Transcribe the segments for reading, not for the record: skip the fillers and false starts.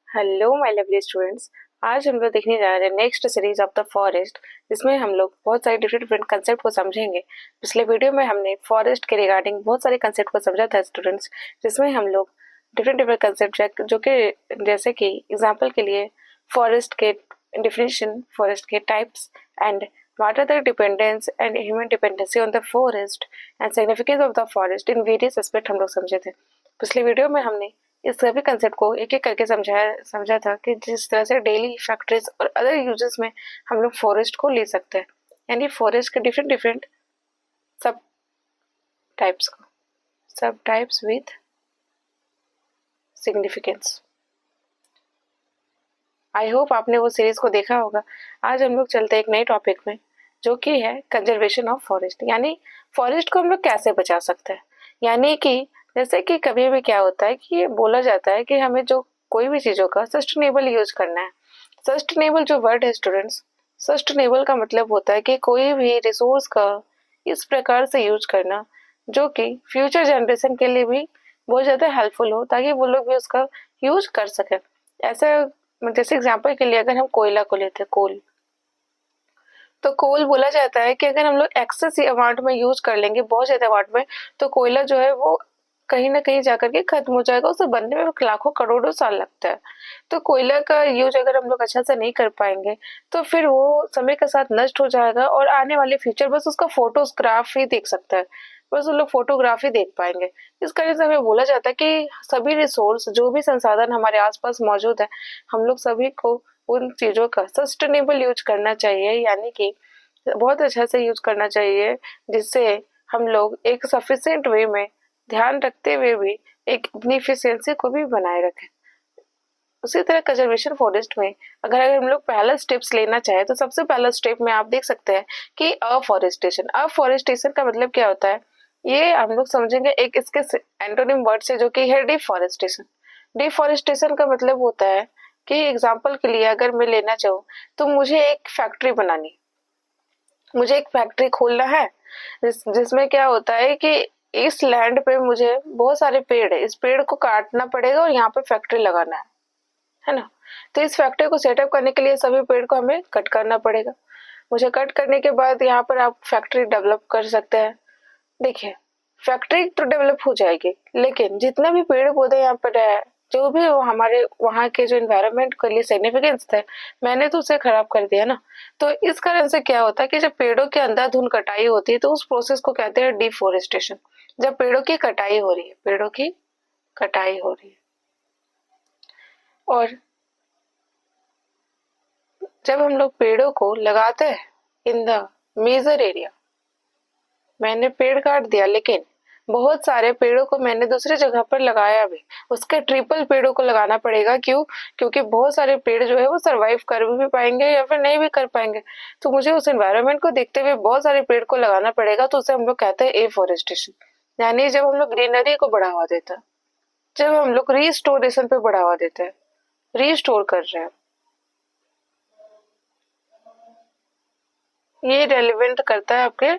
Hello my lovely students. आज हम लोग देखने जा रहे हैं next series of the forest, जिसमें हम लोग बहुत सारे डिफरेंट डिफरेंट कंसेप्ट को समझेंगे। पिछले वीडियो में हमने फॉरेस्ट के रिगार्डिंग बहुत सारे कंसेप्ट को समझा था स्टूडेंट्स, जिसमें हम लोग डिफरेंट डिफरेंट कंसेप्ट जो कि जैसे कि एग्जांपल के लिए फॉरेस्ट के डिफिनेशन, फॉरेस्ट के types and what are the dependence and human dependency on the forest and significance of the forest in various aspect हम लोग समझे थे। पिछले वीडियो में हमने इस सभी कंसेप्ट को एक एक करके समझा था कि जिस तरह से डेली फैक्ट्रीज और अदर यूजेस में हम लोग फॉरेस्ट को ले सकते हैं, यानी फॉरेस्ट के डिफरेंट डिफरेंट सब types with significance. I hope आपने वो सीरीज को देखा होगा। आज हम लोग चलते हैं एक नए टॉपिक में, जो कि है कंजर्वेशन ऑफ फॉरेस्ट, यानी फॉरेस्ट को हम लोग कैसे बचा सकते हैं। यानी कि जैसे कि कभी भी क्या होता है कि ये बोला जाता है कि हमें जो कोई भी चीज़ों का सस्टेनेबल यूज करना है। सस्टेनेबल जो वर्ड है स्टूडेंट्स, सस्टेनेबल का मतलब होता है कि कोई भी रिसोर्स का इस प्रकार से यूज करना जो कि फ्यूचर जनरेशन के लिए भी बहुत ज़्यादा हेल्पफुल हो, ताकि वो लोग भी उसका यूज कर सकें। ऐसा जैसे एग्जाम्पल के लिए अगर हम कोयला को लेते हैं, कोल, तो कोल बोला जाता है कि अगर हम लोग एक्सेस अमाउंट में यूज कर लेंगे, बहुत ज्यादा अमाउंट में, तो कोयला जो है वो कहीं ना कहीं जाकर के खत्म हो जाएगा। उसे बनने में लाखों करोड़ों साल लगता है। तो कोयला का यूज अगर हम लोग अच्छा से नहीं कर पाएंगे तो फिर वो समय के साथ नष्ट हो जाएगा, और आने वाले फ्यूचर बस उसका फोटोग्राफ ही देख सकता है, बस वो लोग फोटोग्राफी देख पाएंगे। इस कारण से हमें बोला जाता है कि सभी रिसोर्स, जो भी संसाधन हमारे आसपास मौजूद है, हम लोग सभी को उन चीजों का सस्टेनेबल यूज करना चाहिए, यानी कि बहुत अच्छा से यूज करना चाहिए, जिससे हम लोग एक सफिशिएंट वे में ध्यान रखते हुए भी एक अपनी इफिशियंसी को भी बनाए रखें। उसी तरह कंजर्वेशन फॉरेस्ट में अगर हम लोग पहला स्टेप्स लेना चाहे तो सबसे पहला स्टेप में आप देख सकते हैं कि अफॉरेस्टेशन। अफॉरेस्टेशन का मतलब क्या होता है, ये हम लोग समझेंगे एक इसके एंटोनिम वर्ड से, जो कि है डिफॉरेस्टेशन। डिफॉरेस्टेशन का मतलब होता है कि एग्जाम्पल के लिए अगर मैं लेना चाहूँ तो मुझे एक फैक्ट्री बनानी, मुझे एक फैक्ट्री खोलना है, जिसमें क्या होता है कि इस लैंड पे मुझे बहुत सारे पेड़ है, इस पेड़ को काटना पड़ेगा और यहाँ पे फैक्ट्री लगाना है ना। तो इस फैक्ट्री को सेटअप करने के लिए सभी पेड़ को हमें कट करना पड़ेगा। मुझे कट करने के बाद यहाँ पर आप फैक्ट्री डेवलप कर सकते हैं। देखिए, फैक्ट्री तो डेवलप हो जाएगी, लेकिन जितने भी पेड़ पौधे यहाँ पर है, जो भी वो हमारे वहाँ के जो एनवायरनमेंट के लिए सिग्निफिकेंस थे, मैंने तो उसे खराब कर दिया ना। तो इस कारण से क्या होता है कि जब पेड़ों की अंधाधुंध कटाई होती है तो उस प्रोसेस को कहते हैं डिफोरेस्टेशन। जब पेड़ों की कटाई हो रही है, पेड़ों की कटाई हो रही है, और जब हम लोग पेड़ों को लगाते हैं इन द मेजर एरिया, मैंने पेड़ काट दिया लेकिन बहुत सारे पेड़ों को मैंने दूसरी जगह पर लगाया भी, उसके ट्रिपल पेड़ों को लगाना पड़ेगा। क्यों? क्योंकि बहुत सारे पेड़ जो है वो सरवाइव कर भी पाएंगे या फिर नहीं भी कर पाएंगे। तो मुझे उस एनवायरनमेंट को देखते हुए बहुत सारे पेड़ को लगाना पड़ेगा। तो उसे हम लोग कहते हैं एफोरेस्टेशन, यानी जब हम लोग ग्रीनरी को बढ़ावा देते हैं, जब हम लोग रिस्टोरेशन पे बढ़ावा देते हैं, रिस्टोर कर रहे हैं, ये रेलिवेंट करता है आपके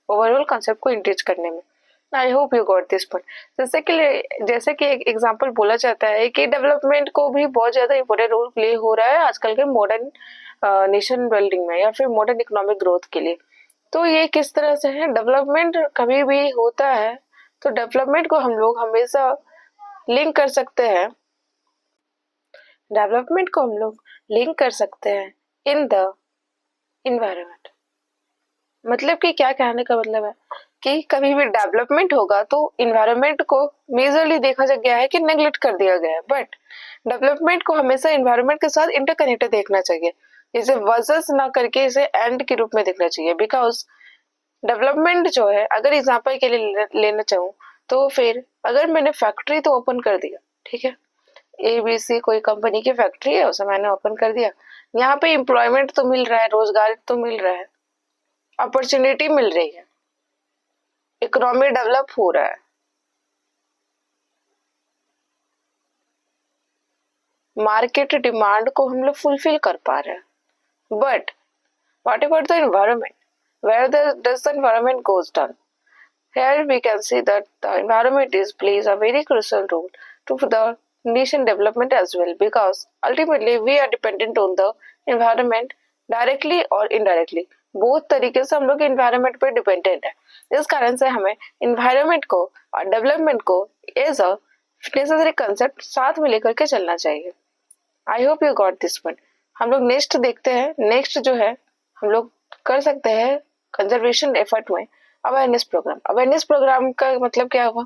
ओवरऑल कंसेप्ट को इंक्रीज करने में। आई hope you got this point. जैसे कि एक एग्जांपल बोला जाता है कि डेवलपमेंट को भी बहुत ज्यादा इंपॉर्टेंट रोल प्ले हो रहा है आजकल के मॉडर्न नेशन बिल्डिंग में या फिर मॉडर्न इकोनॉमिक ग्रोथ के लिए। तो ये किस तरह से है, डेवलपमेंट कभी भी होता है तो डेवलपमेंट को हम लोग हमेशा लिंक कर सकते हैं, डेवलपमेंट को हम लोग लिंक कर सकते हैं इन द इन्वायरमेंट। मतलब कि क्या कहने का मतलब है कि कभी भी डेवलपमेंट होगा तो इन्वायरमेंट को मेजरली देखा गया है कि नेग्लेक्ट कर दिया गया है, बट डेवलपमेंट को हमेशा इन्वायरमेंट के साथ इंटरकनेक्टेड देखना चाहिए। इसे वर्सेस ना करके इसे एंड के रूप में देखना चाहिए। बिकॉज डेवलपमेंट जो है, अगर एग्जांपल के लिए लेना चाहूँ तो फिर अगर मैंने फैक्ट्री तो ओपन कर दिया, ठीक है, ABC कोई कंपनी की फैक्ट्री है, उसे मैंने ओपन कर दिया, यहाँ पे एम्प्लॉयमेंट तो मिल रहा है, रोजगार तो मिल रहा है, अपॉर्चुनिटी मिल रही है, इकोनॉमी डेवलप हो रहा है, मार्केट डिमांड को हम लोग फुलफिल कर पा रहे हैं। But what about the environment, where does the environment goes down? Here we can see that the environment is plays a very crucial role to the nation development as well, because ultimately we are dependent on the environment directly और indirectly, बहुत तरीके से हम लोग environment पे dependent है। इस कारण से हमें environment को और development को as a necessary concept साथ में लेकर के चलना चाहिए। I hope you got this one। हम लोग नेक्स्ट देखते हैं। नेक्स्ट जो है हम लोग कर सकते हैं कंजर्वेशन एफर्ट में अवेयरनेस प्रोग्राम। अवेयरनेस प्रोग्राम का मतलब क्या हुआ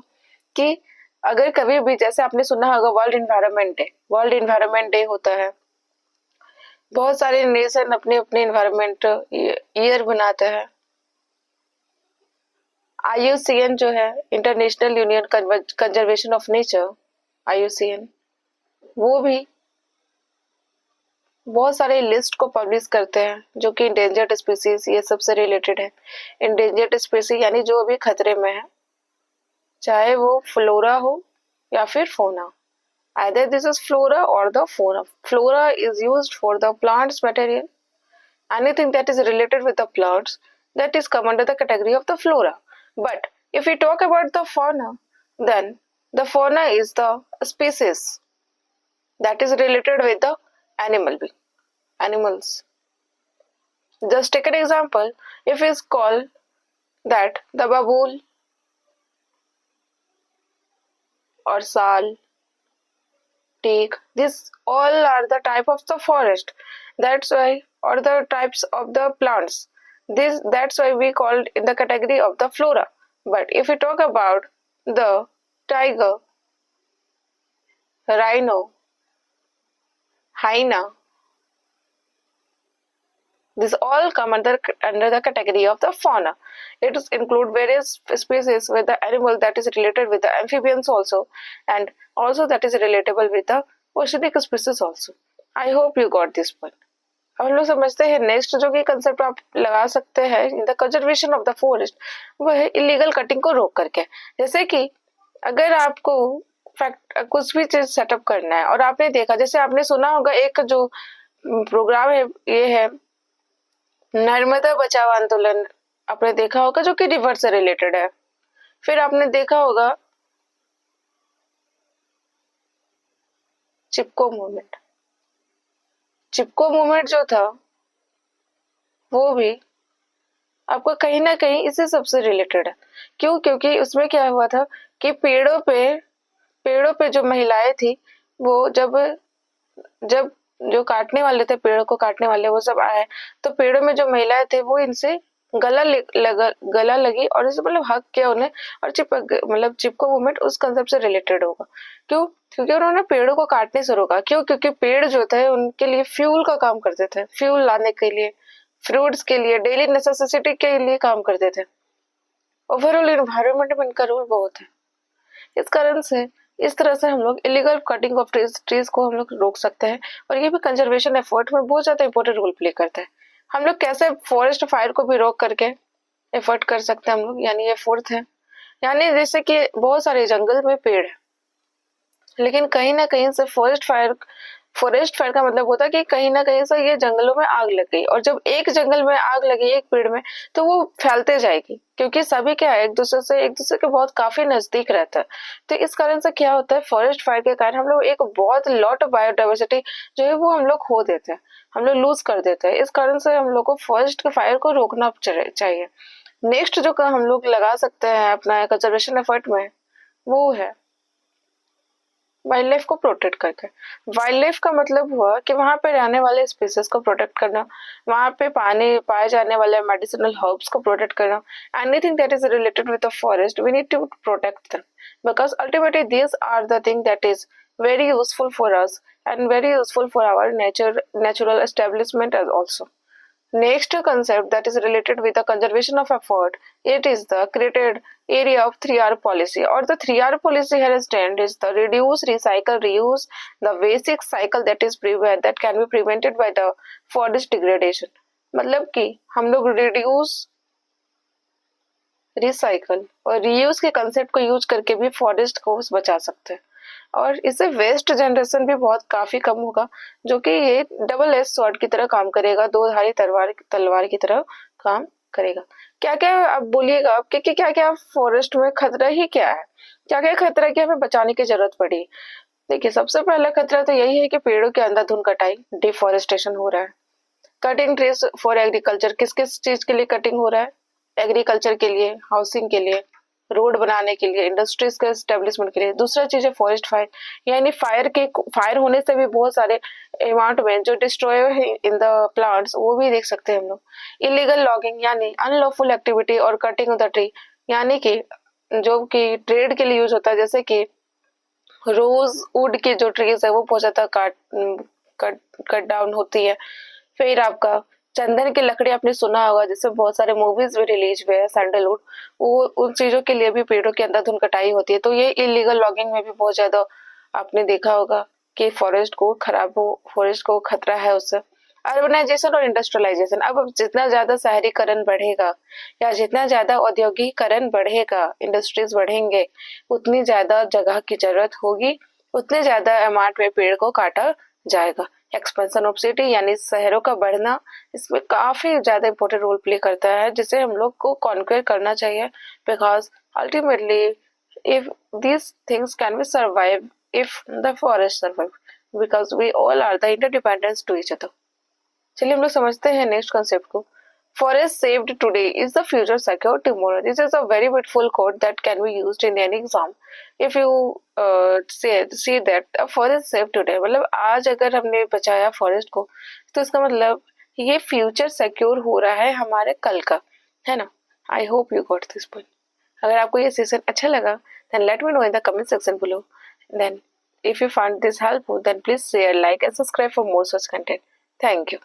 कि अगर कभी भी, जैसे आपने सुना होगा वर्ल्ड इन्वायरमेंट डे होता है, बहुत सारे नेशन अपने अपने इन्वायरमेंट ईयर बनाते हैं। IUCN जो है international union conservation of nature, IUCN, वो भी बहुत सारे लिस्ट को पब्लिश करते हैं जो कि इंडेंजर्ड स्पीसीज ये सबसे रिलेटेड है। इंडेंजर्ड स्पीसीज यानी जो भी खतरे में है, चाहे वो फ्लोरा हो या फिर फोना। Either this is flora or the fauna. Flora is used for the plants material. Anything that is related with the plants, that is come under the category of the flora. But if we talk about the fauna, then the fauna is the species that is related with the animals. Just take an example. If it's called that the baboon or sal, teak, these all are the type of the forest. That's why, or the types of the plants. That's why we called in the category of the flora. But if we talk about the tiger, rhino, hyena, these all come under the category of the fauna. It include various species with the animal that is related with the amphibians also, and also that is relatable with the oceanic species also. I hope you got this point. अब हम लोग समझते हैं next जो कि concept आप लगा सकते हैं in the conservation of the forest, वो है इलीगल कटिंग को रोक करके। जैसे कि अगर आपको कुछ भी चीज सेटअप करना है और आपने देखा, जैसे आपने सुना होगा एक जो प्रोग्राम है ये है नर्मदा बचाओ आंदोलन, आपने देखा होगा जो कि रिवर से रिलेटेड है। फिर आपने देखा होगा चिपको मूवमेंट जो था वो भी आपको कहीं ना कहीं इसी सबसे रिलेटेड है। क्यों? क्योंकि उसमें क्या हुआ था कि पेड़ों पे जो महिलाएं थी वो जब जो काटने वाले थे, पेड़ों को काटने वाले, वो सब आए तो पेड़ों में जो महिलाएं थे वो इनसे गला लगी और इसे मतलब हक किया उन्हें, और चिपको मूवमेंट उस कंसेप्ट से रिलेटेड होगा। क्यों? क्योंकि उन्होंने पेड़ों को काटने से रोका। क्यों? क्योंकि पेड़ जो थे उनके लिए फ्यूल का काम करते थे, फ्यूल लाने के लिए, फ्रूट्स के लिए, डेली नेसेसिटी के लिए काम करते थे। ओवरऑल एनवायरनमेंट में इनका रोल बहुत है। इस कारण से इस तरह से हम लोग इलीगल कटिंग ऑफ ट्रीज को हम लोग रोक सकते हैं, और ये भी कंजर्वेशन एफर्ट में बहुत ज्यादा इंपॉर्टेंट रोल प्ले करता है। हम लोग कैसे फॉरेस्ट फायर को भी रोक करके एफर्ट कर सकते हैं हम लोग, यानी ये फोर्थ है। यानी जैसे कि बहुत सारे जंगल में पेड़ है, लेकिन कहीं ना कहीं से फॉरेस्ट फायर का मतलब होता है कि कहीं ना कहीं से ये जंगलों में आग लग गई, और जब एक जंगल में आग लगी एक पेड़ में तो वो फैलते जाएगी, क्योंकि सभी क्या है एक दूसरे के बहुत काफी नजदीक रहता है। तो इस कारण से क्या होता है, फॉरेस्ट फायर के कारण हम लोग एक बहुत लॉट ऑफ बायोडाइवर्सिटी जो है वो हम लोग खो देते हैं, हम लोग लूज कर देते हैं। इस कारण से हम लोग को फॉरेस्ट फायर को रोकना चाहिए। नेक्स्ट जो हम लोग लगा सकते हैं अपना कंजर्वेशन एफर्ट में, वो है वाइल्ड लाइफ को प्रोटेक्ट करके। वाइल्ड लाइफ का मतलब हुआ कि वहां पे रहने वाले स्पीसीज को प्रोटेक्ट करना, वहां पे पाए जाने वाले मेडिसिनल हर्ब्स को प्रोटेक्ट करना। Anything that is related with the forest we need to protect them, because ultimately these are the thing that is very useful for us and very useful for our natural establishment as also. Next concept that is related with the conservation of effort, it is the created area of 3R policy, or the 3R policy here stand is the reduce, recycle, reuse, the basic cycle that can be prevented by the forest degradation। मतलब कि हम लोग reduce, recycle और reuse के concept को use करके भी forest को बचा सकते हैं, और इससे वेस्ट जनरेशन भी बहुत काफी कम होगा, जो कि ये डबल एज स्वॉर्ड की तरह काम करेगा, दो धारी तलवार की तरह काम करेगा। क्या क्या आप बोलिएगा आप क्या क्या फॉरेस्ट में खतरा ही क्या है, क्या क्या खतरा की हमें बचाने की जरूरत पड़ी। देखिए, सबसे पहला खतरा तो यही है कि पेड़ों की अंधाधुंध कटाई, डिफॉरेस्टेशन हो रहा है। कटिंग ट्रीज फॉर एग्रीकल्चर, किस किस चीज के लिए कटिंग हो रहा है? एग्रीकल्चर के लिए, हाउसिंग के लिए, रोड बनाने के लिए, इंडस्ट्रीज के एस्टेब्लिशमेंट के लिए। दूसरा चीज है फॉरेस्ट फायर, यानी फायर होने से भी बहुत सारे अमाउंट में जो डिस्ट्रॉय इन द प्लांट्स वो भी देख सकते हैं हम लोग। इलीगल लॉगिंग यानी अनलॉफुल एक्टिविटी और कटिंग ऑफ द ट्री, यानी कि जो कि ट्रेड के लिए यूज होता है, जैसे कि रोज वुड के जो ट्रीज है वो बहुत ज्यादा कट कट डाउन होती है। फिर आपका चंदन की लकड़ी आपने सुना होगा, जिससे बहुत सारे मूवीज भी रिलीज हुए हैं, सैंडलवुड, वो उन चीजों के लिए भी पेड़ों की अंधाधुंध कटाई होती है। तो ये इलीगल लॉगिंग में भी बहुत ज्यादा आपने देखा होगा कि फॉरेस्ट को खतरा है उससे। अर्बनाइजेशन और इंडस्ट्रियलाइजेशन, अब जितना ज्यादा शहरीकरण बढ़ेगा या जितना ज्यादा औद्योगिकरण बढ़ेगा, इंडस्ट्रीज बढ़ेंगे, उतनी ज्यादा जगह की जरूरत होगी, उतने ज्यादा अमाउंट में पेड़ को काटा जाएगा। एक्सपेंशन ऑफ सिटी यानी शहरों का बढ़ना इसमें काफी ज्यादा इंपॉर्टेंट रोल प्ले करता है, जिसे हम लोग को कॉन्क्वेयर करना चाहिए। Because ultimately if these things can be survive if the forest survive, because we all are the interdependence to each other। चलिए हम लोग समझते हैं नेक्स्ट कॉन्सेप्ट को। Forest saved today is the future secure tomorrow. This is a very beautiful coat that can be used in any exam. If you see that forest save today, मतलब आज अगर हमने बचाया फॉरेस्ट को तो इसका मतलब ये फ्यूचर सिक्योर हो रहा है हमारे कल का, है ना। I hope you got this point. अगर आपको ये सेशन अच्छा लगा then let me know in the comment section below. Then if you find this helpful then please share, like and subscribe for more such content. Thank you।